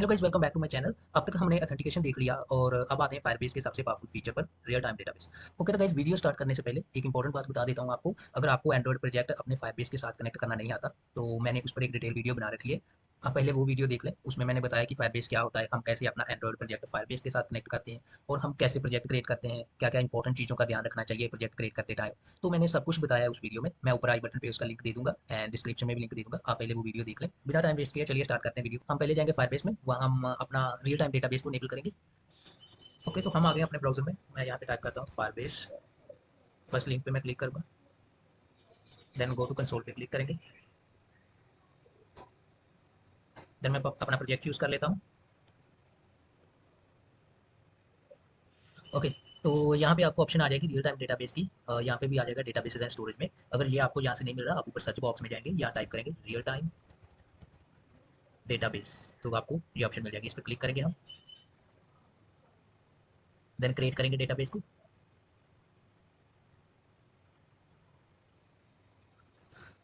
Hello guys, welcome back to my channel. अब तक हमने ऑथेंटिकेशन देख लिया और अब आते हैं फायरबेस के सबसे पावरफुल फीचर पर, रियल टाइम डेटाबेस। ओके, तो गाइस वीडियो स्टार्ट करने से पहले एक इंपॉर्टेंट बात बता देता हूँ आपको। अगर आपको एंड्रॉइड प्रोजेक्ट अपने फायरबेस के साथ कनेक्ट करना नहीं आता तो मैंने उस पर एक डिटेल वीडियो बना रखी है। आप पहले वो वीडियो देख लें, उसमें मैंने बताया कि फायरबेस क्या होता है, हम कैसे अपना एंड्रॉइड प्रोजेक्ट फायरबेस के साथ कनेक्ट करते हैं और हम कैसे प्रोजेक्ट क्रिएट करते हैं, क्या क्या इंपॉर्टेंट चीज़ों का ध्यान रखना चाहिए प्रोजेक्ट क्रिएट करते टाइम। तो मैंने सब कुछ बताया उस वीडियो में। मैं ऊपर आई बटन पे उसका लिंक दे दूंगा एंड डिस्क्रिप्शन में भी लिंक दे दूंगा, आप पहले वो वीडियो देख लें। बिना टाइम वेस्ट किए चलिए स्टार्ट करते हैं वीडियो। हम पहले जाएंगे फायरबेस में, वहाँ हम अपना रियल टाइम डेटाबेस को इनेबल करेंगे। ओके, तो हम आ गए अपने ब्राउजर में। मैं यहाँ पे टाइप करता हूँ फायरबेस। फर्स्ट लिंक पे मैं क्लिक करूँगा, देन गो टू कंसोल पे क्लिक करेंगे। देन मैं अपना प्रोजेक्ट यूज़ कर लेता हूँ। ओके, तो यहाँ पे आपको ऑप्शन आ जाएगी रियल टाइम डेटाबेस की। यहाँ पे भी आ जाएगा डेटाबेसेस एंड स्टोरेज में। अगर ये आपको यहाँ से नहीं मिल रहा, आप ऊपर सर्च बॉक्स में जाएंगे, यहाँ टाइप करेंगे रियल टाइम डेटाबेस, तो आपको ये ऑप्शन मिल जाएगी। इस पर क्लिक करेंगे हम, देन क्रिएट करेंगे डेटाबेस को।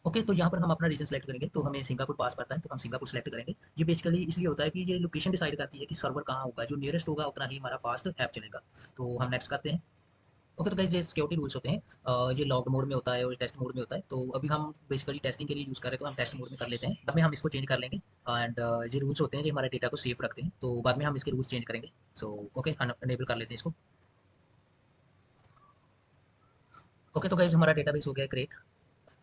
ओके, तो यहाँ पर हम अपना रीजन सेलेक्ट करेंगे, तो हमें सिंगापुर पास पड़ता है तो हम सिंगापुर सेलेक्ट करेंगे। ये बेसिकली इसलिए होता है कि ये लोकेशन डिसाइड करती है कि सर्वर कहाँ होगा, जो नियरेस्ट होगा उतना ही हमारा फास्ट ऐप चलेगा। तो हम नेक्स्ट करते हैं। ओके, तो गाइस ये सिक्योरिटी रूल्स होते हैं। ये लॉग मोड में होता है और टेस्ट मोड में होता है। तो अभी हम बेसिकली टेस्टिंग के लिए यूज़ कर रहे हैं, तो हम टेस्ट मोड में कर लेते हैं। बाद में हम इसको चेंज कर लेंगे। एंड ये रूल्स होते हैं जो हमारे डेटा को सेफ रखते हैं, तो बाद में हम इसके रूल्स चेंज करेंगे। सो ओके, हम अनेबल कर लेते हैं इसको। ओके, तो गाइस हमारा डेटाबेस हो गया क्रिएट।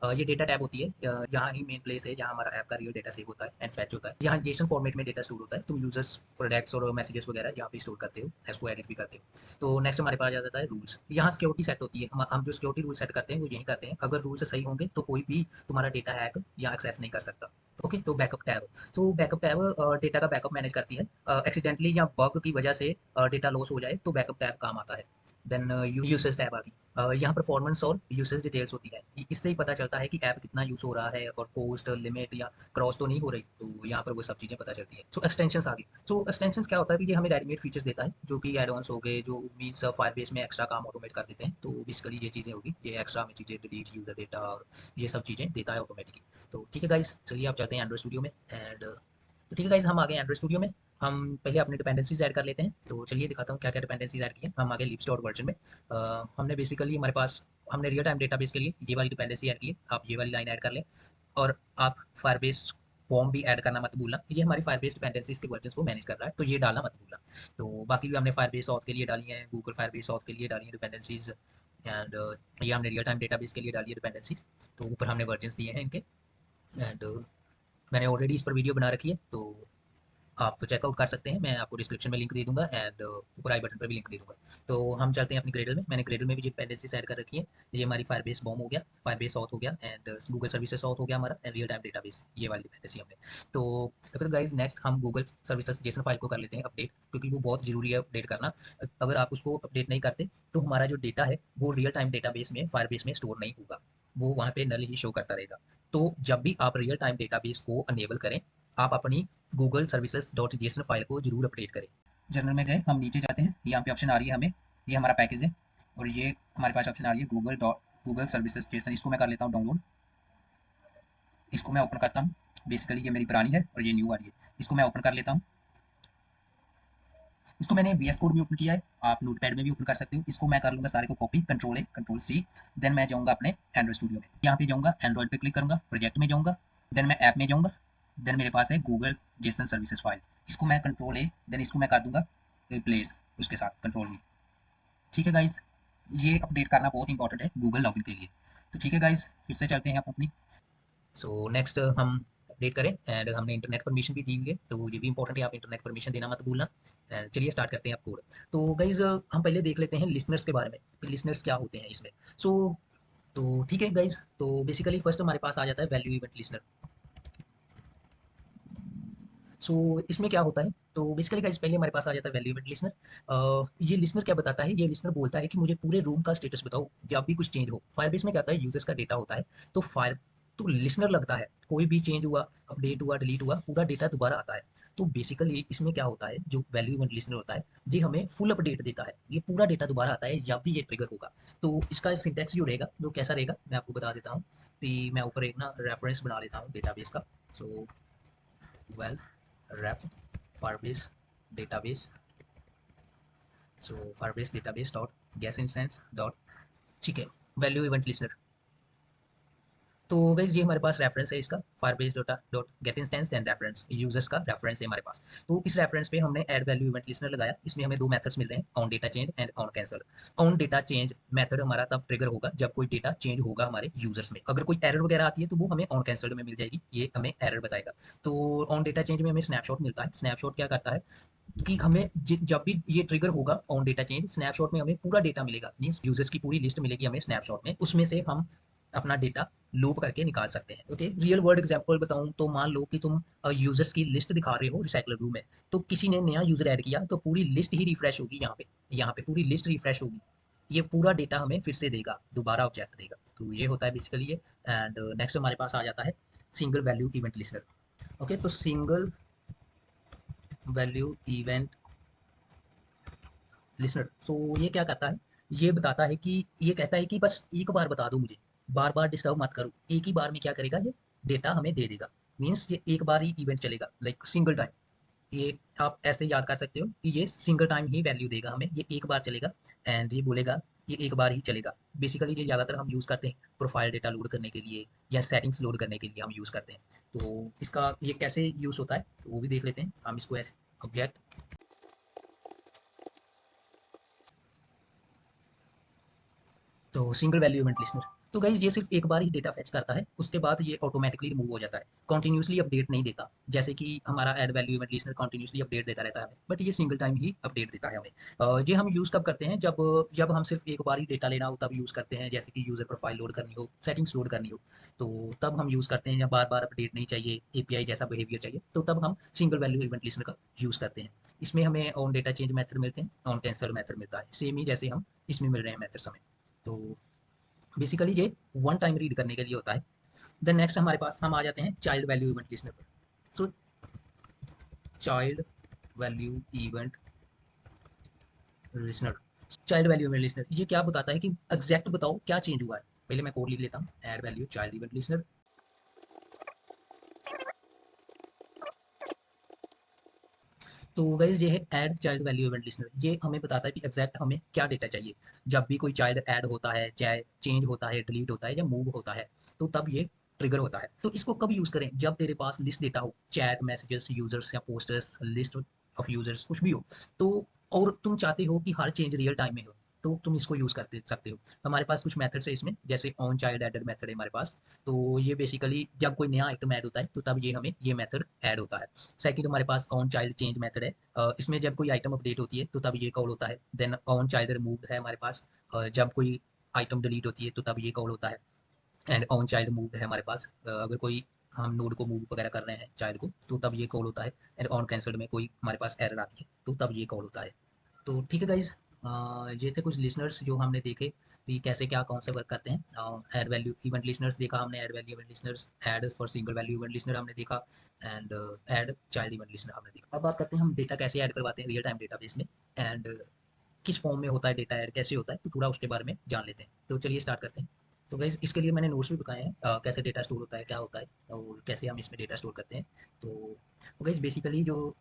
ये डेटा टैब होती है, यहाँ ही मेन प्लेस है जहाँ हमारा ऐप का रियल डेटा सेव होता है एंड फैच होता है। यहाँ जेसन फॉर्मेट में डेटा स्टोर होता है। तुम यूजर्स, प्रोडक्ट्स और मैसेजेस वगैरह यहाँ पे स्टोर करते हो, इसको एडिट भी करते हो। तो नेक्स्ट हमारे पास आ जाता है रूल्स। यहाँ सिक्योरिटी सेट होती है। हम जो सिक्योरिटी रूल सेट करते हैं वो यही करते हैं। अगर रूल्स सही होंगे तो कोई भी तुम्हारा डेटा हैक या एक्सेस नहीं कर सकता। ओके, तो बैकअप टैब। तो बैकअप टैब डेटा का बैकअप मैनेज करती है। एक्सीडेंटली या बग की वजह से डेटा लॉस हो जाए तो बैकअप टैब काम आता है। देन यूसेज टैब आ गई। यहाँ परफॉर्मेंस और यूसेज डिटेल्स होती है। इससे ही पता चलता है कि ऐप कितना यूज़ हो रहा है और पोस्ट लिमिट या क्रॉस तो नहीं हो रही, तो यहाँ पर वो सब चीज़ें पता चलती है। सो एक्सटेंशंस आ गई। सो एक्सटेंशंस क्या होता है कि ये हमें रेडीमेड फीचर्स देता है, जो कि एड ऑन्स हो गए, जो मीन्स फायरबेस में एक्स्ट्रा काम ऑटोमेट कर देते हैं। तो बेसिकली ये चीज़ें होगी, ये एक्स्ट्रा हमें चीज़ें डिलीट यूज़र डेटा और ये सब चीज़ें देता है ऑटोमेटिकली। तो ठीक है गाइस, चलिए आप चलते हैं एंड्रॉइड स्टूडियो में। एंड तो ठीक है गाइस, हम आ गए एंड्रॉइड स्टूडियो में। हम पहले अपनी डिपेंडेंसीज ऐड कर लेते हैं। तो चलिए दिखाता हूँ क्या क्या डिपेंडेंसीज ऐड की है। हम आगे लिप स्टोर वर्जन में। हमने बेसिकली हमारे पास, हमने रियल टाइम डेटाबेस के लिए ये वाली डिपेंडेंसी ऐड की है। आप ये वाली लाइन ऐड कर लें और आप फायरबेस फॉर्म भी ऐड करना मत भूलना। ये हमारी फायरबेस डिपेंडेंसीज के वर्जन को मैनेज कर रहा है, तो ये डालना मत भूलना। तो बाकी भी हमने फायरबेस ऑथ के लिए डाली है, गूगल फायरबेस ऑथ के लिए डाली है डिपेंडेंसीज। एंड ये हमने रियल टाइम डेटाबेस के लिए डाली है डिपेंडेंसीज। तो ऊपर हमने वर्जन दिए हैं इनके। एंड मैंने ऑलरेडी इस पर वीडियो बना रखी है, तो आप चेकआउट कर सकते हैं। मैं आपको डिस्क्रिप्शन में लिंक दे दूँगा एंड ऊपर आई बटन पर भी लिंक दे दूँगा। तो हम चलते हैं अपनी ग्रेडल में। मैंने ग्रेडल में भी जो डिपेंडेंसीज ऐड कर रखी है। ये हमारी फायरबेस बॉम हो गया, फायरबेस साउथ हो गया एंड गूगल सर्विसेज साउथ हो गया हमारा, एंड रियल टाइम डेटाबेस ये वाली डिपेंडेंसी हमने। तो अगर गाइस नेक्स्ट हम गूगल सर्विसेज जेसन फाइल को कर लेते हैं अपडेट, क्योंकि वो बहुत ज़रूरी है अपडेट करना। अगर आप उसको अपडेट नहीं करते तो हमारा जो डेटा है वो रियल टाइम डेटाबेस में, फायरबेस में स्टोर नहीं होगा, वो वहाँ पे नल ही शो करता रहेगा। तो जब भी आप रियल टाइम डेटाबेस को अनेबल करें, आप अपनी Google services dot JSON file को जरूर अपडेट करें। जनरल में गए, हम नीचे जाते हैं, यहाँ पे ऑप्शन आ रही है हमें, ये हमारा पैकेज है और ये हमारे पास ऑप्शन आ रही है गूगल सर्विसेज जेसन। इसको मैं कर लेता हूँ डाउनलोड। इसको मैं ओपन करता हूँ। बेसिकली ये मेरी पुरानी है और ये न्यू वाली है। इसको मैं ओपन कर लेता हूँ। इसको मैंने वीएस कोड में ओपन किया है, आप नोटपैड में भी ओपन कर सकते हो। इसको मैं कर लूँगा सारे को copy, control A control C. Then मैं जाऊँगा अपने एंड्रॉइड स्टूडियो में, यहाँ पे जाऊँगा, एंड्रॉइड पे क्लिक करूँगा, प्रोजेक्ट में जाऊँगा, देन मैं ऐप में जाऊँगा। देन मेरे पास है गूगल जेसन सर्विसेज फाइल। इसको मैं कंट्रोल ए, देन इसको मैं कर दूँगा रिप्लेस उसके साथ कंट्रोल वी। ठीक है गाइज, ये अपडेट करना बहुत इंपॉर्टेंट है गूगल लॉगिन के लिए। तो ठीक है गाइज, फिर से चलते हैं आप अपनी। सो नेक्स्ट हम अपडेट करें एंड हमने इंटरनेट परमिशन भी दी हुई है, तो ये भी इंपॉर्टेंट है, आप इंटरनेट परमिशन देना मत भूलना। एंड चलिए स्टार्ट करते हैं आप कोड। तो गाइज हम पहले देख लेते हैं लिसनर्स के बारे में कि लिसनर्स क्या होते हैं इसमें। सो तो ठीक है गाइज, तो बेसिकली फर्स्ट हमारे पास आ जाता है वैल्यू इवेंट लिसनर। सो इसमें क्या होता है, तो बेसिकली गाइस पहले हमारे पास आ जाता है वैल्यू इवेंट लिसनर। ये लिसनर क्या बताता है, ये लिसनर बोलता है कि मुझे पूरे रूम का स्टेटस बताओ जब भी कुछ चेंज हो। फायरबेस में क्या होता है, यूजर्स का डेटा होता है। तो फायर तो लिसनर लगता है, कोई भी चेंज हुआ, अपडेट हुआ, डिलीट हुआ, पूरा डेटा दोबारा आता है। तो बेसिकली इसमें क्या होता है, जो वैल्यू इवेंट लिसनर होता है, ये हमें फुल अपडेट देता है। ये पूरा डेटा दोबारा आता है जब भी ये ट्रिगर होगा। तो इसका सिंटैक्स जो रहेगा वो कैसा रहेगा, मैं आपको बता देता हूँ कि मैं ऊपर एक ना रेफरेंस बना लेता हूँ डेटाबेस का। So val ref Firebase database, so Firebase database dot get instance dot, ठीक है, वैल्यू इवेंट लिस्नर। तो गाइस ये हमारे पास रेफरेंस है इसका, Firebase dot get instance then reference, users का रेफरेंस है हमारे पास। तो इस रेफरेंस पे हमने ऐड वैल्यू इवेंट लिस्नर लगाया। इसमें हमें दो मेथड्स मिल रहे हैं, on data change and on cancel. On data change method हमारा तब ट्रिगर होगा जब कोई डेटा चेंज होगा हमारे यूजर्स में। अगर कोई एरर वगैरह आती है तो वो हमें ऑन कैंसल्ड में मिल जाएगी, ये हमें एरर बताएगा। तो ऑन डेटा चेंज में हमें स्नैपशॉट मिलता है। स्नैपशॉट क्या करता है कि हमें जब भी ये ट्रिगर होगा ऑन डेटा चेंज, स्नैपशॉट में हमें पूरा डेटा मिलेगा, मींस यूजर्स की पूरी लिस्ट मिलेगी हमें स्नैपशॉट में। उसमें से हम अपना डेटा लूप करके निकाल सकते हैं। ओके, रियल वर्ल्ड एग्जांपल बताऊं तो मान लो कि तुम यूजर्स की लिस्ट दिखा रहे हो रिसाइकलर व्यू में, तो किसी ने नया यूजर ऐड किया तो पूरी लिस्ट ही रिफ्रेश होगी, यहाँ पे पूरी लिस्ट रिफ्रेश होगी। ये पूरा डेटा हमें फिर से देगा, दोबारा ऑब्जेक्ट देगा। तो ये होता है बेसिकली ये। एंड नेक्स्ट हमारे पास आ जाता है single value event listener. Okay, तो सिंगल वैल्यू इवेंट लिसनर, सो ये क्या करता है, ये बताता है कि ये कहता है कि बस एक बार बता दो मुझे, बार बार डिस्टर्ब मत करो। एक ही बार में क्या करेगा, ये डेटा हमें दे देगा। मीन्स ये एक बार ही इवेंट चलेगा, लाइक सिंगल टाइम। ये आप ऐसे याद कर सकते हो कि ये सिंगल टाइम ही वैल्यू देगा हमें, ये एक बार चलेगा। एंड ये बोलेगा ये एक बार ही चलेगा। बेसिकली ये ज़्यादातर हम यूज़ करते हैं प्रोफाइल डेटा लोड करने के लिए या सेटिंग्स लोड करने के लिए हम यूज़ करते हैं। तो इसका ये कैसे यूज़ होता है तो वो भी देख लेते हैं हम। इसको ऐसे ऑब्जेक्ट, तो सिंगल वैल्यू इवेंट लिस्नर, तो गाइज ये सिर्फ एक बार ही डेटा फेच करता है, उसके बाद ये ऑटोमेटिकली रिमूव हो जाता है, कॉन्टिन्यूसली अपडेट नहीं देता। जैसे कि हमारा add value event listener continuously update देता रहता है हमें, बट ये सिंगल टाइम ही अपडेट देता है हमें। ये हम यूज़ कब करते हैं, जब जब हम सिर्फ एक बार ही डेटा लेना हो तब यूज़ करते हैं, जैसे कि यूज़र प्रोफाइल लोड करनी हो, सेटिंग्स लोड करनी हो, तो तब हम यूज़ करते हैं। जब बार बार अपडेट नहीं चाहिए, एपीआई जैसा बिहेवियर चाहिए, तो तब हम सिंगल वैल्यू इवेंट लिस्नर का यूज़ करते हैं। इसमें हमें ऑन डेटा चेंज मेथड मिलते हैं, ऑन कैंसल मेथड मिलता है, सेम ही जैसे हम इसमें मिल रहे हैं मेथड्स हमें। तो बेसिकली ये वन टाइम रीड करने के लिए होता है। देन नेक्स्ट हमारे पास हम आ जाते हैं चाइल्ड वैल्यू इवेंट लिस्नर पर। So child value event listener, child value event listener ये क्या बताता है कि एग्जैक्ट बताओ क्या चेंज हुआ है। पहले मैं कोड लिख लेता हूँ, add value child event listener. तो गाइज ये है add child value event listener, ये हमें बताता है कि एग्जैक्ट हमें क्या डेटा चाहिए। जब भी कोई चाइल्ड ऐड होता है, चाहे चेंज होता है, डिलीट होता है या मूव होता है, तो तब ये ट्रिगर होता है। तो इसको कब यूज़ करें, जब तेरे पास लिस्ट डेटा हो, चैट मैसेजेस, यूजर्स या पोस्टर्स, लिस्ट ऑफ यूजर्स, कुछ भी हो। तो और तुम चाहते हो कि हर चेंज रियल टाइम में हो, तो तुम इसको यूज़ करते सकते हो। हमारे पास कुछ मेथड्स है इसमें, जैसे ऑन चाइल्ड एडेड मेथड है हमारे पास। तो ये बेसिकली जब कोई नया आइटम ऐड होता है तो तब ये हमें ये मेथड ऐड होता है। सेकंड हमारे pass on child change method है। इसमें जब कोई आइटम अपडेट होती है तो तब ये कॉल होता है। देन ऑन चाइल्ड रिमूव है हमारे पास, जब कोई आइटम डिलीट होती है तो तब ये कॉल होता है। एंड ऑन चाइल्ड मूव है हमारे पास, अगर कोई हम नोड को मूव वगैरह कर रहे हैं चाइल्ड को, तो तब ये कॉल होता है। एंड ऑन कैंसल्ड में कोई हमारे पास एरर आती है तो तब ये कॉल होता है। तो ठीक है गाइज, ये थे कुछ लिसनर्स जो हमने देखे कि कैसे क्या कौन से वर्क करते हैं। ऐड वैल्यू इवेंट लिसनर्स देखा हमने, add value event listeners, add for single value event listener हमने देखा, and add child event listener हमने देखा। अब बात करते हैं हम डेटा कैसे ऐड करवाते हैं रियल टाइम डेटाबेस में, एंड किस फॉर्म में होता है डेटा ऐड, कैसे होता है, तो थोड़ा उसके बारे में जान लेते हैं। तो चलिए स्टार्ट करते हैं। तो गाइज इसके लिए मैंने नोट्स भी बताए हैं, कैसे डेटा स्टोर होता है, क्या होता है और कैसे हम इसमें डेटा स्टोर करते हैं। तो गाइज बेसिकली जो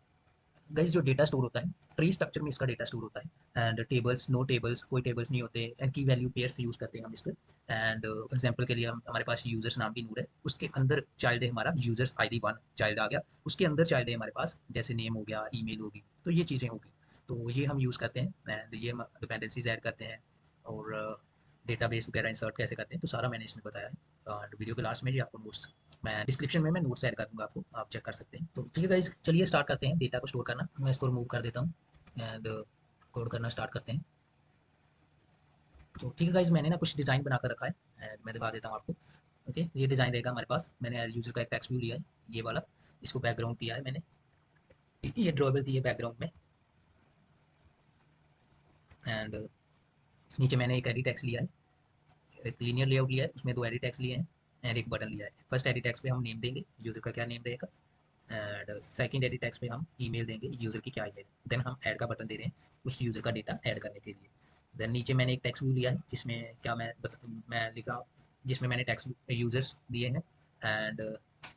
गाइस जो डेटा स्टोर होता है, ट्री स्ट्रक्चर में इसका डेटा स्टोर होता है। एंड टेबल्स, नो टेबल्स, कोई टेबल्स नहीं होते। एंड की वैल्यू पेयर्स यूज़ करते हैं हम इस पर। एंड एग्जांपल के लिए हम हमारे पास यूजर्स नाम की नोड है, उसके अंदर चाइल्ड है हमारा यूजर्स आईडी वन चाइल्ड आ गया, उसके अंदर चाइल्ड है हमारे पास, जैसे नेम हो गया, ईमेल होगी, तो ये चीज़ें होगी। तो ये हम यूज़ करते हैं एंड ये हम डिपेंडेंसीज ऐड करते हैं। और डेटाबेस वगैरह इंसर्ट कैसे करते हैं तो सारा मैंने इसमें बताया है। और वीडियो के लास्ट में जी आपको नोट्स, मैं डिस्क्रिप्शन में मैं नोट्स ऐड कर दूँगा आपको, आप चेक कर सकते हैं। तो ठीक है गाइस, चलिए स्टार्ट करते हैं डेटा को स्टोर करना। मैं इसको रिमूव कर देता हूँ एंड कोड करना स्टार्ट करते हैं। तो ठीक है गाइस, मैंने ना कुछ डिज़ाइन बनाकर रखा है एंड मैं दिखा देता हूँ आपको। ओके, ये डिज़ाइन रहेगा हमारे पास। मैंने यूज़र का एक टेक्स्ट व्यू लिया है, ये वाला, इसको बैकग्राउंड दिया है मैंने, ये ड्रॉवेल दी है बैकग्राउंड में। एंड नीचे मैंने एक एडिट टेक्स्ट लिया है, एक लीनियर लेआउट लिया है, उसमें दो एडिट टेक्स्ट लिए हैं एंड एक बटन लिया है। फर्स्ट एडिट टेक्स्ट पे हम नेम देंगे, यूज़र का क्या नेम रहेगा। एंड सेकंड एडिट टेक्स्ट पे हम ईमेल देंगे, यूज़र की क्या ईमेल। देन हम ऐड का बटन दे रहे हैं उस यूज़र का डेटा ऐड करने के लिए। देन नीचे मैंने एक टेक्स्ट व्यू लिया है जिसमें क्या मैं लिख रहा हूँ, जिसमें मैंने टेक्स्ट यूज़र्स दिए हैं। एंड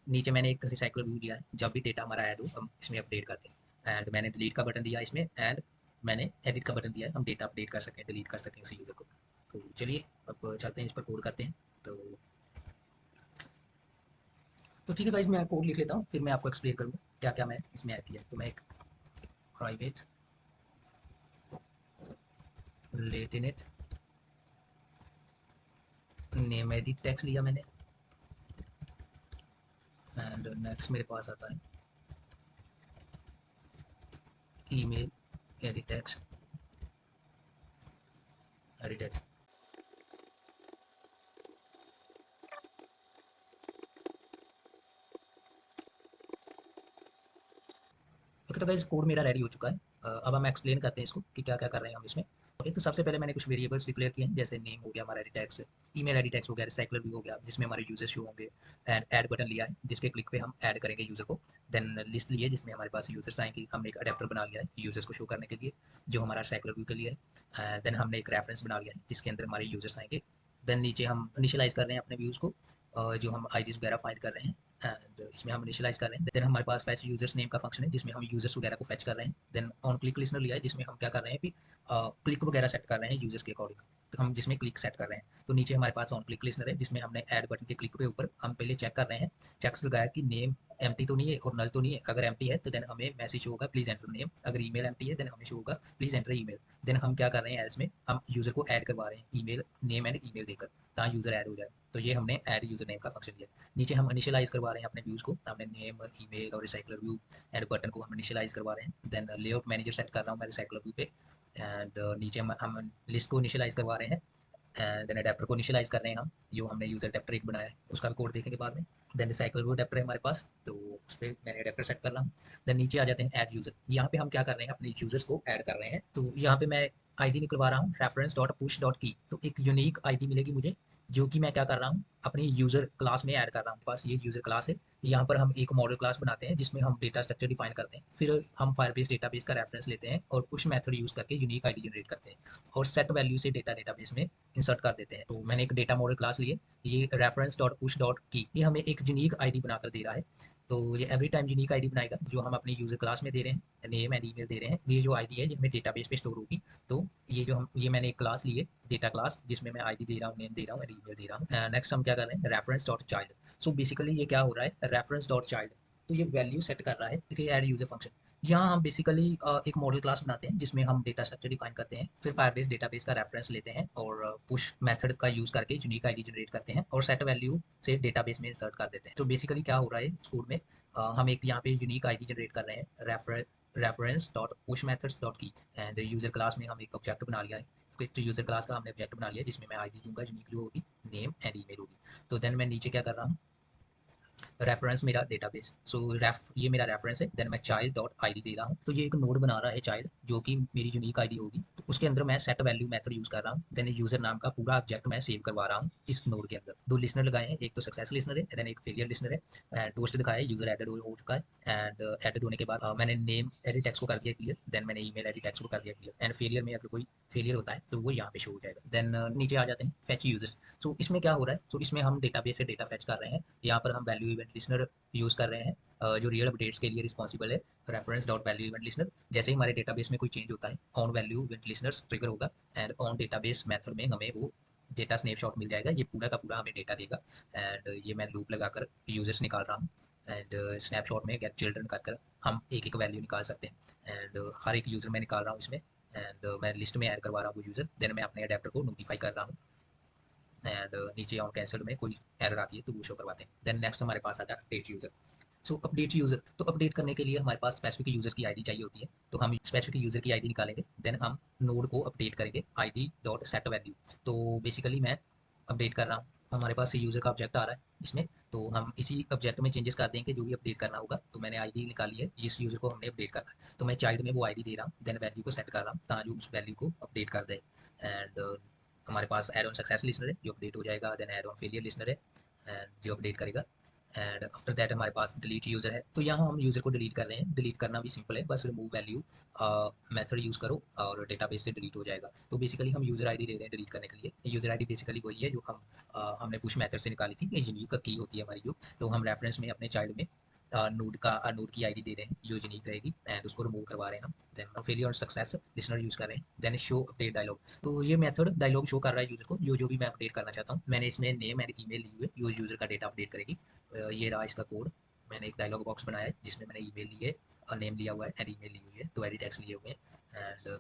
नीचे मैंने एक रिसाइकल व्यू लिया है, जब भी डेटा हमारा ऐड हो हम इसमें अपडेट करते हैं। एंड मैंने डिलीट का बटन दिया इसमें, एंड मैंने एडिट का बटन दिया है, हम डेटा अपडेट कर सकें, डिलीट कर सकें उसी यूज़र को। तो चलिए अब चलते हैं इस पर कोड करते हैं। तो ठीक है गाइस, मैं कोड लिख लेता हूँ, फिर मैं आपको एक्सप्लेन करूँगा क्या क्या मैं इसमें ऐड किया है। तो मैं एक private lateinit name edit text लिया मैंने, एंड नेक्स्ट मेरे पास आता है email edit text, edit text. Okay, तो गाइस कोड मेरा रेडी हो चुका है। अब हम एक्सप्लेन करते हैं इसको कि क्या क्या कर रहे हैं हम इसमें। ओके, तो सबसे पहले मैंने कुछ वेरिएबल्स डिक्लेयर किए हैं, जैसे नेम हो गया हमारा edit tax, email edit tax हो गया, रिसाइकलर व्यू हो गया जिसमें हमारे यूजर्स शो होंगे, एंड ऐड बटन लिया है जिसके क्लिक पे हम ऐड करेंगे यूजर को। देन लिस्ट ली है जिसमें हमारे पास यूजर्स आएंगे, हमने एक अडेप्टर बना लिया है यूजर्स को शो करने के लिए जो हमारा रिसाइकलर व्यू के लिए है। देन हमने एक रेफरेंस बना लिया है जिसके अंदर हमारे यूजर्स आएंगे। देन नीचे हम इनिशियलाइज कर रहे हैं अपने व्यूज़ को, जो हम आईडीज़ वगैरह फाइंड कर रहे हैं, एंड इसमें हम इनिशियलाइज कर रहे हैं। देन हमारे पास फैच यूजर्स नेम का फंक्शन है जिसमें हम यूजर्स वगैरह को फैच कर रहे हैं। देन ऑन क्लिक लिस्नर लिया है जिसमें हम क्या कर रहे हैं कि क्लिक वगैरह सेट कर रहे हैं यूजर्स के अकॉर्डिंग, तो हम जिसमें क्लिक सेट कर रहे हैं। तो नीचे हमारे पास ऑन क्लिक लिस्नर है जिसमें हमने ऐड बटन के क्लिक पे ऊपर हम पहले चेक कर रहे हैं, चेक्स लगाया कि नेम एम्प्टी तो नहीं है और नल तो नहीं है। अगर एम्प्टी है तो देन हमें मैसेज शो होगा प्लीज एंटर नेम, अगर ईमेल एम्प्टी है देन हमें शो होगा प्लीज एंटर ईमेल। देन हम क्या कर रहे हैं एल्स में हम यूजर को ऐड करवा रहे हैं ईमेल नेम एंड ईमेल देकर, ताकि यूजर ऐड हो जाए। तो ये हमने ऐड यूजर नेम का फंक्शन लिया। नीचे हम इनिशियलाइज करवा रहे हैं अपने व्यूज़ को, हमने नेम ईमेल और रिसाइकलर व्यू एंड बटन को हम इनिशियलाइज करवा रहे हैं। देन लेआउट मैनेजर सेट कर रहा हूँ मैं रिसाइकलर व्यू पे, एंड नीचे हम लिस्ट को इनिशियलाइज करवा रहे हैं, एंड देन अडेप्टर को इनिशियलाइज कर रहे हैं हम, जो हमने यूजर अडेप्टर एक बनाया है उसका भी कोड देखेंगे बाद में। देन रिसाइकलर व्यू अडेप्टर है हमारे पास, तो उस पर मैंने अडेप्टर सेट कर रहा हूँ। देन नीचे आ जाते हैं ऐड यूजर, यहाँ पे हम क्या कर रहे हैं अपने यूजर्स को ऐड कर रहे हैं। तो यहाँ पे मैं आईडी निकलवा रहा हूँ रेफरेंस डॉट पुश डॉट की, तो एक यूनिक आईडी मिलेगी मुझे जो कि मैं क्या कर रहा हूँ अपनी यूज़र क्लास में ऐड कर रहा हूँ। पास ये यूज़र क्लास है, यहाँ पर हम एक मॉडल क्लास बनाते हैं जिसमें हम डेटा स्ट्रक्चर डिफाइन करते हैं, फिर हम फायरबेस डेटाबेस का रेफरेंस लेते हैं और पुश मेथड यूज़ करके यूनिक आईडी जनरेट करते हैं और सेट वैल्यू से डेटा डेटाबेस में इंसर्ट कर देते हैं। तो मैंने एक डेटा मॉडल क्लास लिए, ये रेफरेंस डॉट पुश डॉट की, ये हमें एक यूनिक आईडी बनाकर दे रहा है। तो ये एवरी टाइम यूनिक आईडी बनाएगा जो हम अपनी यूज़र क्लास में दे रहे हैं, नेम एंड ईमेल दे रहे हैं, ये जो आईडी है ये हमें डेटाबेस पे स्टोर होगी। तो ये मैंने एक क्लास ली है डेटा क्लास जिसमें मैं आईडी दे रहा हूँ, नेम दे रहा हूँ, ईमेल दे रहा हूँ। नेक्स्ट हम क्या कर रहे हैं reference dot child. So basically ये क्या हो रहा है रेफरेंस डॉट चाइल्ड, तो ये वैल्यू सेट कर रहा है कि ऐड यूजर फंक्शन। यहाँ हम बेसिकली एक मॉडल क्लास बनाते हैं जिसमें हम डेटा स्ट्रक्चर डिफाइन करते हैं, फिर फायरबेस डेटाबेस का रेफरेंस लेते हैं और पुश मेथड का यूज करके यूनिक आईडी जनरेट करते हैं और सेट वैल्यू से डेटाबेस में इंसर्ट कर देते हैं। तो बेसिकली क्या हो रहा है इस कोड में, हम एक यहाँ पे यूनिक आईडी जनरेट कर रहे हैं reference dot push methods dot की, एंड यूजर क्लास में हम एक ऑब्जेक्ट बना लिया है, तो यूजर क्लास का हमने ऑब्जेक्ट बना लिया जिसमें मैं आईडी दूंगा यूनिक जो होगी, नेम एंड ईमेल होगी। तो देन मैं नीचे क्या कर रहा हूँ रेफरेंस मेरा डेटाबेस, सो ये मेरा रेफरेंस है। देन मैं चाइल्ड डॉट आईडी दे रहा हूँ, तो ये एक नोड बना रहा है चाइल्ड जो कि मेरी यूनिक आईडी होगी, तो उसके अंदर मैं सेट वैल्यू मेथड यूज कर रहा हूँ। देन यूजर नाम का पूरा ऑब्जेक्ट मैं सेव करवा रहा हूँ इस नोड के अंदर। दो लिसनर लगाए हैं, एक तो सक्सेस लिसनर है देन एक फेलियर लिसनर है, एंड पोस्ट दिखाया है यूजर एडेड हो चुका है, एंड एडेड होने के बाद मैंने नेम एडिट टेक्स्ट को कर दिया क्लियर, देन मैंने ईमेल एडिट टेक्स्ट को कर दिया क्लियर, एंड फेलियर में अगर कोई फेलियर होता है तो वो यहाँ पे शो हो जाएगा। देन नीचे आ जाते हैं फैच यूजर्स। सो इसमें क्या हो रहा है, तो इसमें हम डेटाबेस से डेटा फैच कर रहे हैं, यहाँ पर हम वैल्यू इवेंट लिसनर यूज़ कर रहे हैं, जो रियल अपडेट्स के लिए रिस्पॉन्सिबल है reference dot value event listener. जैसे ही हमारे डेटाबेस में कोई चेंज होता है on value event listener trigger होगा, एंड ऑन डेटाबेस मेथड में हमें वो डेटा स्नैपशॉट मिल जाएगा, ये पूरा का पूरा हमें डेटा देगा। एंड ये मैं लूप लगाकर यूजर्स निकाल रहा हूँ, एंड स्नैपशॉट में गेट चिल्ड्रन कर हम एक एक वैल्यू निकाल सकते हैं, एंड हर एक यूज़र में निकाल रहा हूँ इसमें, एंड मैं लिस्ट में ऐड करवा रहा हूँ वो यूज़र। देन मैं अपने अडेप्टर को नोटिफाई कर रहा हूँ, एंड नीचे ऑन कैंसिल में कोई एरर आती है तो वो शो करवाते हैं। देन नेक्स्ट हमारे पास आता है अपडेट यूज़र। सो अपडेट यूज़र, तो अपडेट करने के लिए हमारे पास स्पेसिफिक यूज़र की आईडी चाहिए होती है, तो हम स्पेसिफिक यूज़र की आईडी निकालेंगे, देन हम नोड को अपडेट करेंगे आईडी डॉट सेट वैल्यू। तो बेसिकली मैं अपडेट कर रहा हूँ, हमारे पास यूज़र का ऑब्जेक्ट आ रहा है इसमें, तो हम इसी ऑब्जेक्ट में चेंजेस कर देंगे जो भी अपडेट करना होगा। तो मैंने आईडी निकाली है जिस यूज़र को हमने अपडेट करना है, तो मैं चाइल्ड में वो आईडी दे रहा हूँ, देन वैल्यू को सेट कर रहा हूँ ताकि उस वैल्यू को अपडेट कर दे। एंड हमारे पास एड ऑन सक्सेस लिस्नर है जो अपडेट हो जाएगा, then add on failure listener है एंड जो अपडेट करेगा, एंड आफ्टर दैट हमारे पास डिलीट यूज़र है। तो यहाँ हम यूज़र को डिलीट कर रहे हैं, डिलीट करना भी सिंपल है, बस रिमूव वैल्यू मेथड यूज़ करो और डेटाबेस से डिलीट हो जाएगा। तो बेसिकली हम यूज़र आईडी दे रहे हैं डिलीट करने के लिए, यूज़र आईडी बेसिकली वही है जो हम हमने पुश मेथड से निकाली थी, ये यूनिक की होती है हमारी जो, तो हम रेफरेंस में अपने चाइल्ड में नोड की आईडी दे रहे हैं जो यूनिक रहेगी एंड उसको रिमूव करवा रहे हैं हम। देन फेलियर और सक्सेस लिसनर यूज़ कर रहे हैं। देन शो अपडेट डायलॉग, तो ये मेथड डायलॉग शो कर रहा है यूज़र को जो जो भी मैं अपडेट करना चाहता हूँ। मैंने इसमें नेम एंड ईमेल ली हुई है, जो यूज़र का डेटा अपडेट करेगी। ये रहा इसका कोड। मैंने एक डायलॉग बॉक्स बनाया है जिसमें मैंने ईमेल ली है और नेम लिया हुआ है एंड ईमेल ली हुई है, तो एडिट टेक्स्ट लिए हुए हैं एंड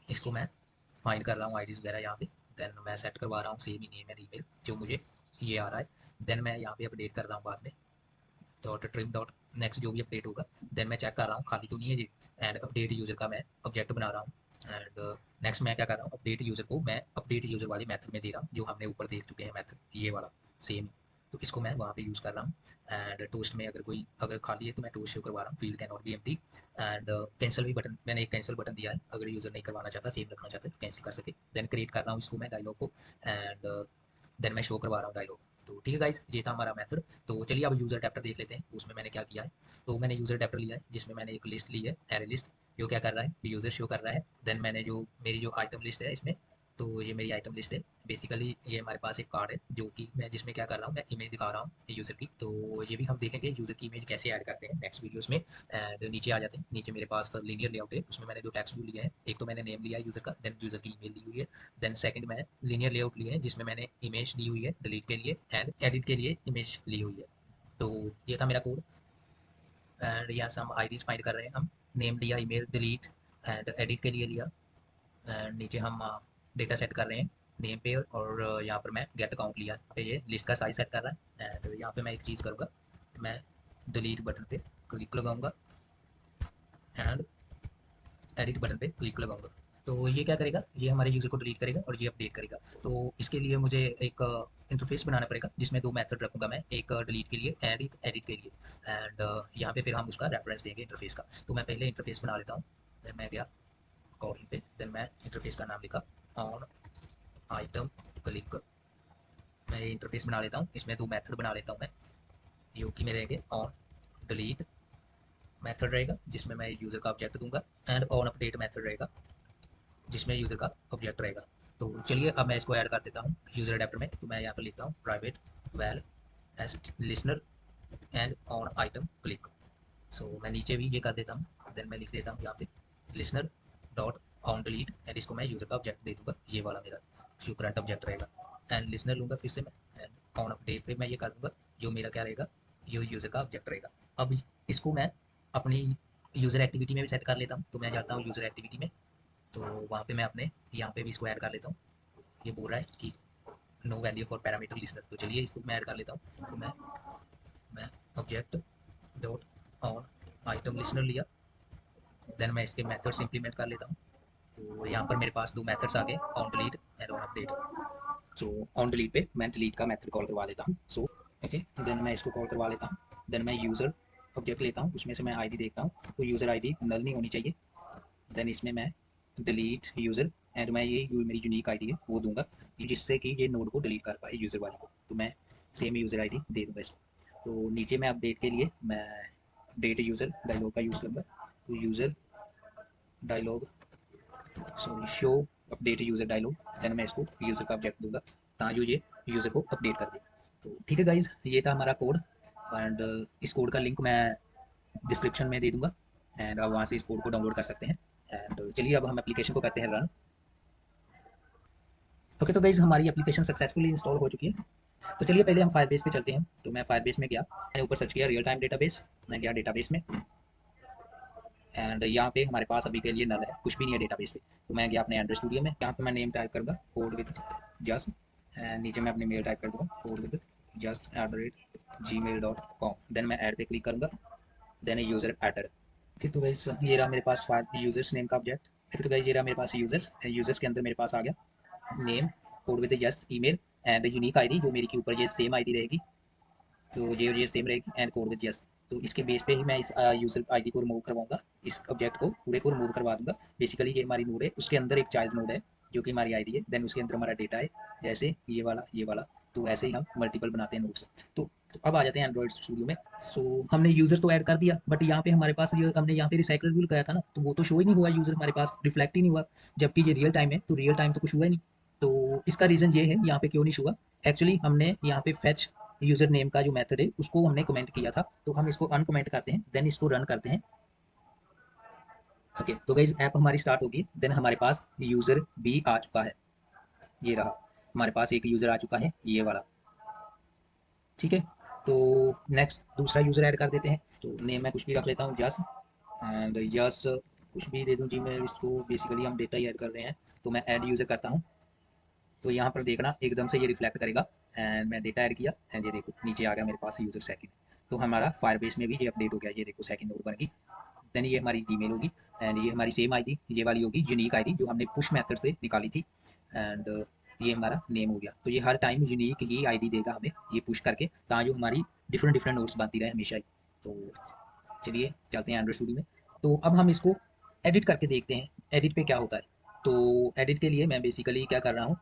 इसको मैं फाइंड कर रहा हूँ आईडीज़ वगैरह यहाँ पे। देन मैं सेट करवा रहा हूँ same he name and email जो मुझे ये आ रहा है। देन मैं यहाँ पे अपडेट कर रहा हूँ बाद में डॉट ट्रिम डॉट नेक्स्ट जो भी अपडेट होगा। देन मैं चेक कर रहा हूँ खाली तो नहीं है जी, एंड अपडेट यूज़र का मैं ऑब्जेक्ट बना रहा हूँ। एंड नेक्स्ट मैं क्या कर रहा हूँ, अपडेट यूज़र को मैं अपडेट यूज़र वाले मेथड में दे रहा हूँ जो हमने ऊपर देख चुके हैं मेथड, ये वाला सेम। तो इसको मैं वहाँ पे यूज़ कर रहा हूँ। एंड टोस्ट में अगर खाली है तो मैं टोस्ट शो करवा रहा हूँ, field can not be empty. And cancel भी बटन, मैंने एक कैंसिल बटन दिया है, अगर यूज़र नहीं करवाना चाहता सेम रखना चाहता है तो कैंसिल कर सके। देन क्रिएट कर रहा हूँ इसको मैं डायलॉग को एंड देन मैं शो करवा रहा हूँ डायलॉग। तो ठीक है गाइस, ये था हमारा मेथड। तो चलिए अब यूज़र अडेप्टर देख लेते हैं उसमें मैंने क्या किया है। तो मैंने यूज़र अडेप्टर लिया है जिसमें मैंने एक लिस्ट ली है, एरे लिस्ट, जो क्या कर रहा है, यूज़र शो कर रहा है। देन मैंने जो मेरी जो आइटम लिस्ट है इसमें, तो ये मेरी आइटम लिस्ट है। बेसिकली ये हमारे पास एक कार्ड है जो कि मैं जिसमें क्या कर रहा हूँ, मैं इमेज दिखा रहा हूँ यूज़र की। तो ये भी हम देखेंगे यूज़र की इमेज कैसे ऐड करते हैं नेक्स्ट वीडियोस में। एंड नीचे आ जाते हैं, नीचे मेरे पास लीनियर लेआउट है, उसमें मैंने दो टेक्स्ट व्यू लिया है। एक तो मैंने नेम लिया है यूज़र का, देन यूज़र की ईमेल ली हुई है। देन सेकंड मैं लीनियर लेआउट लिए है जिसमें मैंने इमेज दी हुई है डिलीट के लिए एंड एडिट के लिए इमेज ली हुई है। तो ये था मेरा कोड। एंड यहाँ से हम आईडीज फाइंड कर रहे हैं, हम नेम लिया, ईमेल, डिलीट एंड एडिट के लिए लिया। एंड नीचे हम डेटा सेट कर रहे हैं नेम पे, और यहाँ पर मैं गेट अकाउंट लिया पे, ये लिस्ट का साइज सेट कर रहा है। एंड यहाँ पे मैं एक चीज़ करूँगा, मैं डिलीट बटन पे क्लिक लगाऊंगा एंड एडिट बटन पे क्लिक लगाऊंगा। तो ये क्या करेगा, ये हमारे यूज़र को डिलीट करेगा और ये अपडेट करेगा। तो इसके लिए मुझे एक इंटरफेस बनाना पड़ेगा जिसमें दो मेथड रखूंगा मैं, एक डिलीट के लिए एंड एक एडिट के लिए। एंड यहाँ पे फिर हम उसका रेफरेंस देंगे इंटरफेस का। तो मैं पहले इंटरफेस बना लेता हूँ। देन मैं गया कॉल पे, देन मैं इंटरफेस का नाम लिखा ऑन आइटम क्लिक। मैं ये इंटरफेस बना लेता हूँ, इसमें दो मेथड बना लेता हूँ मैं, जो कि मेरे रहेंगे ऑन डिलीट मेथड रहेगा जिसमें मैं यूज़र का ऑब्जेक्ट दूंगा, एंड ऑन अपडेट मेथड रहेगा जिसमें यूज़र का ऑब्जेक्ट रहेगा। तो चलिए अब मैं इसको ऐड कर देता हूँ यूज़र अडेप्टर में। तो मैं यहाँ पर लिखता हूँ प्राइवेट वेल एस्ट listener and on item click. सो मैं नीचे भी ये कर देता हूँ। देन मैं लिख देता हूँ यहाँ पे listener dot on delete and इसको मैं यूज़र का ऑब्जेक्ट दे दूँगा, ये वाला मेरा जो करंट ऑब्जेक्ट रहेगा। एंड लिसनर लूँगा फिर से मैं, एंड ऑन अपडेट पे मैं ये कर दूँगा जो मेरा क्या रहेगा, ये यूज़र का ऑब्जेक्ट रहेगा। अब इसको मैं अपनी यूज़र एक्टिविटी में भी सेट कर लेता हूँ। तो मैं जाता हूँ यूज़र एक्टिविटी में, तो वहाँ पे मैं अपने यहाँ पे भी इसको ऐड कर लेता हूँ। ये बोल रहा है कि no value for parameter listener, तो चलिए इसको मैं ऐड कर लेता हूँ। तो मैं object dot on item listener लिया। देन मैं इसके मेथड्स इंप्लीमेंट कर लेता हूँ। तो यहाँ पर मेरे पास दो मेथड्स आ गए, on delete and on update. So on delete पे मैं डिलीट का मेथड कॉल करवा देता हूँ। सो ओके, देन मैं इसको कॉल करवा लेता हूँ। देन मैं यूज़र ऑब्जेक्ट लेता हूँ, उसमें से मैं आईडी देखता हूँ, तो यूज़र आईडी नल नहीं होनी चाहिए। देन इसमें मैं डिलीट यूज़र एंड मैं ये जो मेरी यूनिक आईडी है वो दूंगा जिससे कि ये नोड को डिलीट कर पाए यूज़र वाली को। तो मैं सेम यूज़र आईडी दे दूंगा इसको। तो नीचे मैं अपडेट के लिए मैं अपडेट यूज़र डायलॉग का यूज़ करूँगा। तो user dialog sorry show update user dialog, then मैं इसको यूज़र का ऑब्जेक्ट दूंगा ताकि ये यूज़र को अपडेट कर दे। तो ठीक है गाइज, ये था हमारा कोड। एंड इस कोड का लिंक मैं डिस्क्रिप्शन में दे दूंगा एंड आप वहाँ से इस कोड को डाउनलोड कर सकते हैं। एंड चलिए अब हम एप्लीकेशन को करते हैं रन। ओके, तो गाइज हमारी एप्लीकेशन सक्सेसफुली इंस्टॉल हो चुकी है। तो चलिए पहले हम फायरबेस पे चलते हैं। तो मैं फायरबेस में गया, मैंने ऊपर सर्च किया रियल टाइम डेटाबेस, मैं गया डेटाबेस में एंड यहाँ पे हमारे पास अभी के लिए नल है, कुछ भी नहीं है डेटाबेस पे। तो मैं गया अपने एंड्रॉइड स्टूडियो में, यहाँ पे मैं नेम टाइप करूँगा कोड विद जस एंड नीचे मैं अपनी मेल टाइप कर दूँगा कोड विद jus@gmail.com। देन मैं ऐड पे क्लिक करूँगा, देन यूज़र एडर। ठीक, तो गाइस ये रहा मेरे पास यूजर्स नेम का ऑब्जेक्ट। ठीक, तो गाइस ये रहा मेरे पास यूजर्स के अंदर मेरे पास आ गया name code with yes email and unique ID जो मेरी के ऊपर ये सेम आईडी रहेगी, तो ये सेम रहेगी एंड कोड विद यस। तो इसके बेस पे ही मैं इस यूजर आईडी को रिमूव करवाऊंगा, इस ऑब्जेक्ट को पूरे को रिमूव करवा दूंगा। बेसिकली ये हमारी नोड है, उसके अंदर एक चाइल्ड नोड है जो कि हमारी आईडी है, देन उसके अंदर हमारा डेटा है, जैसे ये वाला। तो ऐसे ही हम मल्टीपल बनाते हैं नोड्स। तो अब आ जाते हैं एंड्रॉइड स्टूडियो में। सो हमने यूजर तो ऐड कर दिया, बट यहाँ पे हमारे पास जो हमने यहाँ पे रिसाइकल रूल लगाया था ना, तो वो तो शो ही नहीं हुआ, यूजर हमारे पास रिफ्लेक्ट ही नहीं हुआ। जबकि ये रियल टाइम है, तो रियल टाइम तो कुछ हुआ ही नहीं। तो इसका रीज़न ये है यहाँ पे क्यों नहीं हुआ। एक्चुअली हमने यहाँ पे फेच यूज़र नेम का जो मेथड है उसको हमने कमेंट किया था, तो हम इसको अनकमेंट करते हैं, देन इसको रन करते हैं। ओके, तो गाइस ऐप हमारी स्टार्ट होगी, देन हमारे पास यूज़र भी आ चुका है, ये रहा हमारे पास एक यूज़र आ चुका है, ये वाला। ठीक है, तो नेक्स्ट दूसरा यूज़र ऐड कर देते हैं, तो नेम मैं कुछ भी रख लेता हूँ, यस, एंड यस कुछ भी दे दूँ जी मैं इसको, बेसिकली हम डेटा ही ऐड कर रहे हैं, तो मैं ऐड यूज़र करता हूँ। तो यहाँ पर देखना एकदम से ये रिफ्लेक्ट करेगा, एंड मैं डेटा ऐड किया, एंड ये देखो नीचे आ गया मेरे पास यूज़र सेकंड। तो हमारा फायरबेस में भी ये अपडेट हो गया, ये देखो सेकंड नोड बन गई। देन ये हमारी जीमेल होगी, एंड ये हमारी सेम आईडी, ये वाली होगी यूनिक आईडी जो हमने पुश मेथड से निकाली थी, एंड ये हमारा नेम हो गया। तो ये हर टाइम यूनिक ही आईडी देगा हमें ये पुश करके, ताकि हमारी डिफरेंट डिफरेंट नोट्स बनती रहे हमेशा ही। तो चलिए चलते हैं एंड्रॉइड स्टूडियो में। तो अब हम इसको एडिट करके देखते हैं, एडिट पे क्या होता है। तो एडिट के लिए मैं बेसिकली क्या कर रहा हूँ,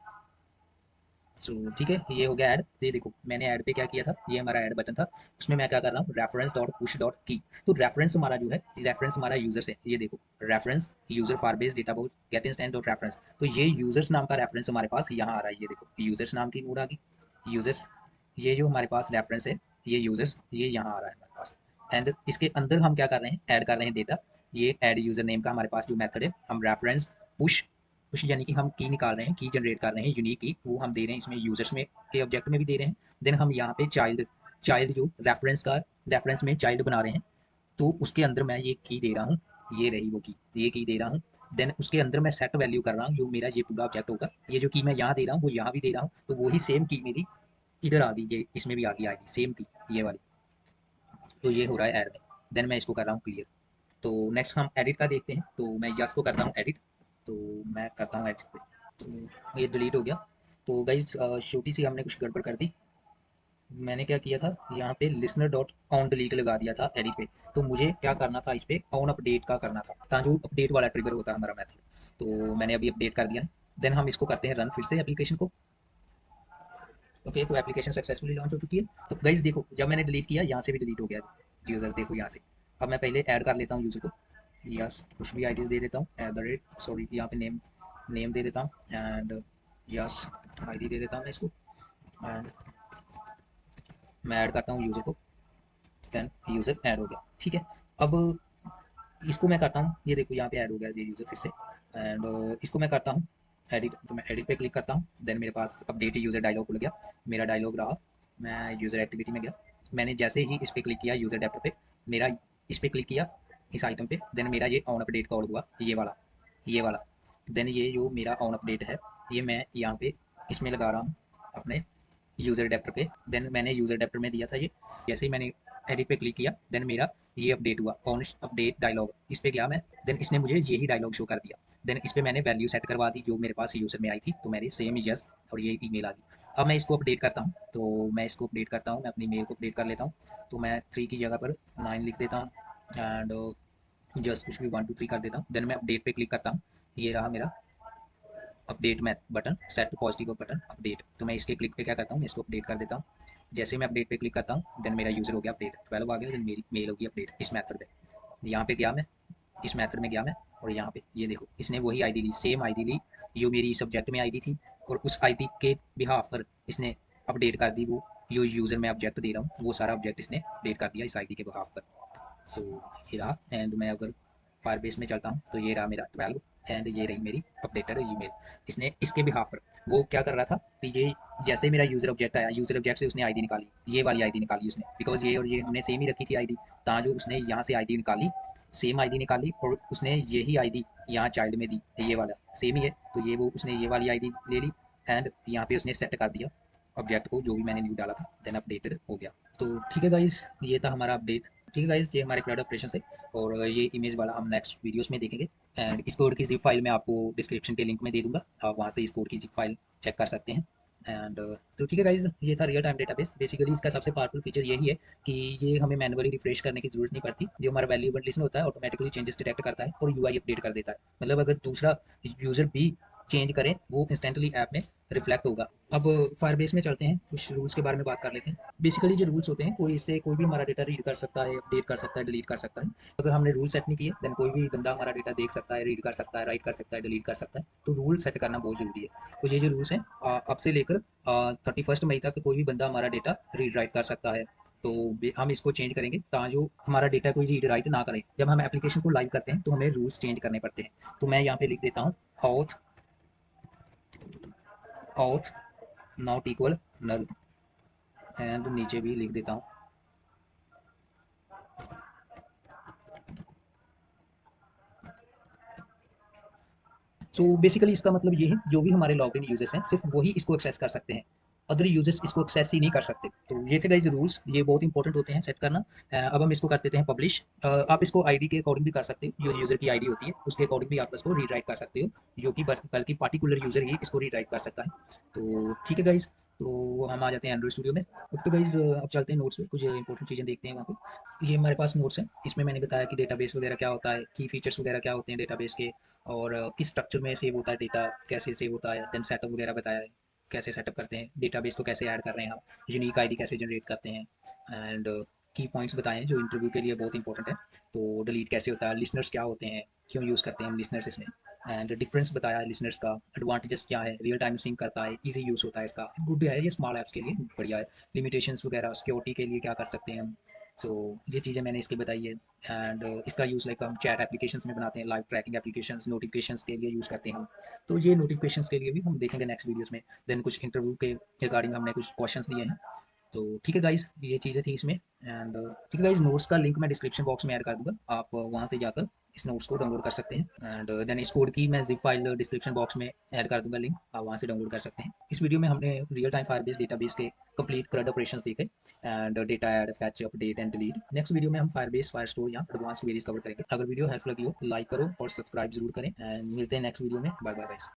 सो ठीक है, ये हो गया ऐड। ये देखो मैंने ऐड पे क्या किया था, ये हमारा ऐड बटन था, उसमें मैं क्या कर रहा हूँ, रेफरेंस डॉट पुश डॉट की। तो रेफरेंस हमारा जो है, रेफरेंस हमारा यूजर से, ये देखो reference user Firebase database get instance dot reference. तो ये यूजर्स नाम का रेफरेंस हमारे पास यहाँ आ रहा है, ये देखो यूजर्स नाम की नोड आ गई, यूजर्स, ये जो हमारे पास रेफरेंस है, ये यूजर्स ये यहाँ आ रहा है हमारे पास। एंड इसके अंदर हम क्या कर रहे हैं, ऐड कर रहे हैं डेटा। ये ऐड यूजर नेम का हमारे पास जो मेथड है, हम रेफरेंस पुश, कुछ यानी कि हम की निकाल रहे हैं, की जनरेट कर रहे हैं, यूनिक की, वो हम दे रहे हैं इसमें यूजर्स में के ऑब्जेक्ट में भी दे रहे हैं। देन हम यहाँ पे चाइल्ड, चाइल्ड जो रेफरेंस का, रेफरेंस में चाइल्ड बना रहे हैं, तो उसके अंदर मैं ये की दे रहा हूँ, ये रही वो की, ये की दे रहा हूँ। देन उसके अंदर मैं सेट वैल्यू कर रहा हूँ, जो मेरा ये पूरा ऑब्जेक्ट होगा, ये जो की मैं यहाँ दे रहा हूँ वो यहाँ भी दे रहा हूँ, तो वही सेम की मेरी इधर आ गई, ये इसमें भी आ गई आएगी सेम की, ये वाली। तो ये हो रहा है ऐड में। देन मैं इसको कर रहा हूँ क्लियर। तो नेक्स्ट हम एडिट का देखते हैं, तो मैं यस को करता हूँ एडिट, तो मैं करता हूँ एडिट पे, तो ये डिलीट हो गया। तो गाइज छोटी सी हमने कुछ गड़बड़ कर दी, मैंने क्या किया था, यहाँ पे लिसनर डॉट ऑन डिलीट लगा दिया था एडिट पे। तो मुझे क्या करना था, इस पे ऑन अपडेट का करना था, जो अपडेट वाला ट्रिगर होता है हमारा मेथड। तो मैंने अभी अपडेट कर दिया है। देन हम इसको करते हैं रन फिर से एप्लीकेशन को। ओके, तो एप्लीकेशन सक्सेसफुली लॉन्च हो चुकी है। तो गाइज देखो जब मैंने डिलीट किया, यहाँ से भी डिलीट हो गया यूज़र, देखो यहाँ से। अब मैं पहले ऐड कर लेता हूँ यूज़र को, यस कुछ भी आईडीज़ दे देता हूँ, एट द रेट, सॉरी यहाँ पे नेम, नेम दे देता हूँ, एंड यस आईडी दे देता हूँ मैं इसको, एंड मैं ऐड करता हूँ यूज़र को, देन यूज़र ऐड हो गया। ठीक है, अब इसको मैं करता हूँ, ये देखो यहाँ पे ऐड हो गया ये यूज़र फिर से, एंड इसको मैं करता हूँ एडिट। तो मैं एडिट पे क्लिक करता हूँ, देन मेरे पास अपडेट यूज़र डायलॉग खुल गया, मेरा डायलॉग रहा, मैं यूज़र एक्टिविटी में गया, मैंने जैसे ही इस पर क्लिक किया यूज़र डेप्ट पे, मेरा इस पर क्लिक किया इस आइटम पे, देन मेरा ये ऑन अपडेट कोड हुआ, ये वाला, ये वाला। देन ये जो मेरा ऑन अपडेट है, ये मैं यहाँ पे इसमें लगा रहा हूँ अपने यूज़र अडेप्टर पे। देन मैंने यूज़र अडेप्टर में दिया था ये, जैसे ही मैंने एडिट पे क्लिक किया, देन मेरा ये अपडेट हुआ, ऑन अपडेट डायलॉग, इस पे गया मैं, देन इसने मुझे यही डायलॉग शो कर दिया। देन इस पे मैंने वैल्यू सेट करवा दी जो मेरे पास यूज़र में आई थी, तो मेरी सेम यस और ये ईमेल आ गई। अब मैं इसको अपडेट करता हूँ, तो मैं इसको अपडेट करता हूँ, मैं अपनी मेल को अपडेट कर लेता हूँ। तो मैं 3 की जगह पर 9 लिख देता हूँ, एंड जस्ट कुछ भी 1 2 3 कर देता हूँ। देन मैं अपडेट पे क्लिक करता हूँ, ये रहा मेरा अपडेट में button, set positive button update. तो मैं इसके क्लिक पे क्या करता हूँ, इसको अपडेट कर देता हूँ। जैसे मैं अपडेट पे क्लिक करता हूँ, देन मेरा यूज़र हो गया अपडेट, 12 आ गया, देन मेरी मेल होगी अपडेट इस मेथड पे। यहाँ पे गया मैं, इस मेथड में गया मैं, और यहाँ पे ये देखो इसने वही आईडी ली, सेम आईडी ली जो मेरी सब्जेक्ट में आईडी थी, और उस आईडी के बिहाफ पर इसने अपडेट कर दी वो जो यूज़र में ऑब्जेक्ट दे रहा हूँ, वो सारा ऑब्जेक्ट इसने अपडेट कर दिया इस आईडी के बिहाफ पर। सो ये रहा, एंड मैं अगर फायरबेस में चलता हूँ, तो ये रहा मेरा 12, एंड ये रही मेरी अपडेटेड ईमेल। इसने इसके बिहाफ पर वो क्या कर रहा था कि ये जैसे ही मेरा यूज़र ऑब्जेक्ट आया, यूज़र ऑब्जेक्ट से उसने आईडी निकाली, ये वाली आईडी निकाली उसने, बिकॉज ये और ये हमने सेम ही रखी थी आईडी, ता जो उसने यहाँ से आईडी निकाली, सेम आईडी निकाली, और उसने यही आईडी यहाँ चाइल्ड में दी, ये वाला सेम ही है, तो ये वो उसने ये वाली आईडी ले ली, एंड यहाँ पे उसने सेट कर दिया ऑब्जेक्ट को जो भी मैंने न्यू डाला था, देन अपडेटेड हो गया। तो ठीक है गाइज, ये था हमारा अपडेट। ठीक है गाइज, ये हमारे क्लाउड ऑपरेशन है, और ये इमेज वाला हम नेक्स्ट वीडियोस में देखेंगे। एंड इस कोड की जिप फाइल मैं आपको डिस्क्रिप्शन के लिंक में दे दूंगा, आप वहाँ से इस कोड की जिप फाइल चेक कर सकते हैं। एंड तो ठीक है गाइज, ये था रियल टाइम डेटाबेस। बेसिकली इसका सबसे पावरफुल फीचर यही है कि ये हमें मैनुअली रिफ्रेश करने की जरूरत नहीं पड़ती, जो हमारा वैल्यूएबल लिस्ट होता है ऑटोमेटिकली चेंजेस डिटेक्ट करता है और यूआई अपडेट कर देता है। मतलब अगर दूसरा यूज़र भी चेंज करें, वो इंस्टेंटली ऐप में रिफ्लेक्ट होगा। अब फायरबेस में चलते हैं, कुछ रूल्स के बारे में बात कर लेते हैं। बेसिकली जो रूल्स होते हैं, कोई इससे कोई भी हमारा डेटा रीड कर सकता है, अपडेट कर सकता है, डिलीट कर सकता है। अगर हमने रूल सेट नहीं किए देन कोई भी बंदा हमारा डेटा देख सकता है, रीड कर सकता है, राइट कर सकता है, डिलीट कर सकता है। तो रूल सेट करना बहुत ज़रूरी है। तो ये जो रूल्स हैं, अब से लेकर 31 मई तक कोई भी बंदा हमारा डेटा रीड राइट कर सकता है। तो हम इसको चेंज करेंगे ताकि हमारा डेटा कोई रीड राइट ना करे। जब हम एप्लीकेशन को लाइव करते हैं तो हमें रूल्स चेंज करने पड़ते हैं। तो मैं यहाँ पे लिख देता हूँ auth auth not equal null, and नीचे भी लिख देता हूँ। सो बेसिकली इसका मतलब ये है, जो भी हमारे लॉग इन यूजर्स हैं सिर्फ वही इसको एक्सेस कर सकते हैं, अदर यूजर्स इसको एक्सेस ही नहीं कर सकते। तो ये थे गाइस रूल्स, ये बहुत इंपॉर्टेंट होते हैं सेट करना। अब हम इसको कर देते हैं पब्लिश। आप इसको आईडी के अकॉर्डिंग भी कर सकते हो, जो यूजर की आईडी होती है उसके अकॉर्डिंग भी आप इसको रीराइट कर सकते हो, जो कि बल्कि पार्टिकुलर यूजर ही इसको रीराइट कर सकता है। तो ठीक है गाइज, तो हम आ जाते हैं एंड्रॉइड स्टूडियो में। ओके तो गाइज अब चलते हैं नोट्स पे, कुछ इंपॉर्टेंट चीज़ें देखते हैं वहाँ पे। ये हमारे पास नोट्स हैं, इसमें मैंने बताया कि डेटाबेस वगैरह क्या होता है, की फीचर्स वगैरह क्या होते हैं डेटाबेस के, और किस स्ट्रक्चर में सेव होता है डेटा, कैसे सेव होता है, देन सेटअप वगैरह बताया है, कैसे सेटअप करते हैं डेटाबेस को, कैसे ऐड कर रहे हैं आप, यूनिक आईडी कैसे जनरेट करते हैं, एंड की पॉइंट्स बताएं जो इंटरव्यू के लिए बहुत इंपॉर्टेंट है। तो डिलीट कैसे होता है, लिसनर्स क्या होते हैं, क्यों यूज़ करते हैं हम लिसनर्स इसमें, एंड डिफरेंस बताया है लिसनर्स का, एडवांटेजेस क्या है, रियल टाइम सिंक करता है, इजी यूज़ होता है इसका, गुड है ये स्मॉल ऐप्स के लिए बढ़िया है। लिमिटेशंस वगैरह सिक्योरिटी के लिए क्या कर सकते हैं हम। सो ये चीज़ें मैंने इसकी बताई है। एंड इसका यूज़ लाइक हम चैट एप्लीकेशंस में बनाते हैं, लाइव ट्रैकिंग एप्लीकेशंस, नोटिफिकेशंस के लिए यूज़ करते हैं हम। तो ये नोटिफिकेशंस के लिए भी हम देखेंगे नेक्स्ट वीडियोस में। देन कुछ इंटरव्यू के रिगार्डिंग हमने कुछ क्वेश्चंस लिए हैं। तो ठीक है गाइस, ये चीज़ें थी इसमें। एंड ठीक है गाइस, नोट्स का लिंक मैं डिस्क्रिप्शन बॉक्स में ऐड कर दूंगा, आप वहाँ से जाकर इस नोट्स को डाउनलोड कर सकते हैं। एंड देन इस कोड की मैं जिप फाइल डिस्क्रिप्शन बॉक्स में ऐड कर दूंगा लिंक, आप वहाँ से डाउनलोड कर सकते हैं। इस वीडियो में हमने रियल टाइम फायरबेस डेटाबेस के कंप्लीट करंट ऑपरेशंस देखे, and data add, fetch, update and delete. Next video में हम फायरबेस, फायरस्टोर या एडवांस क्वेरीज कवर करेंगे। अगर वीडियो हेल्पफुल लगी हो लाइक करो और सब्सक्राइब जरूर करें, एंड मिलते हैं नेक्स्ट वीडियो में। Bye bye guys.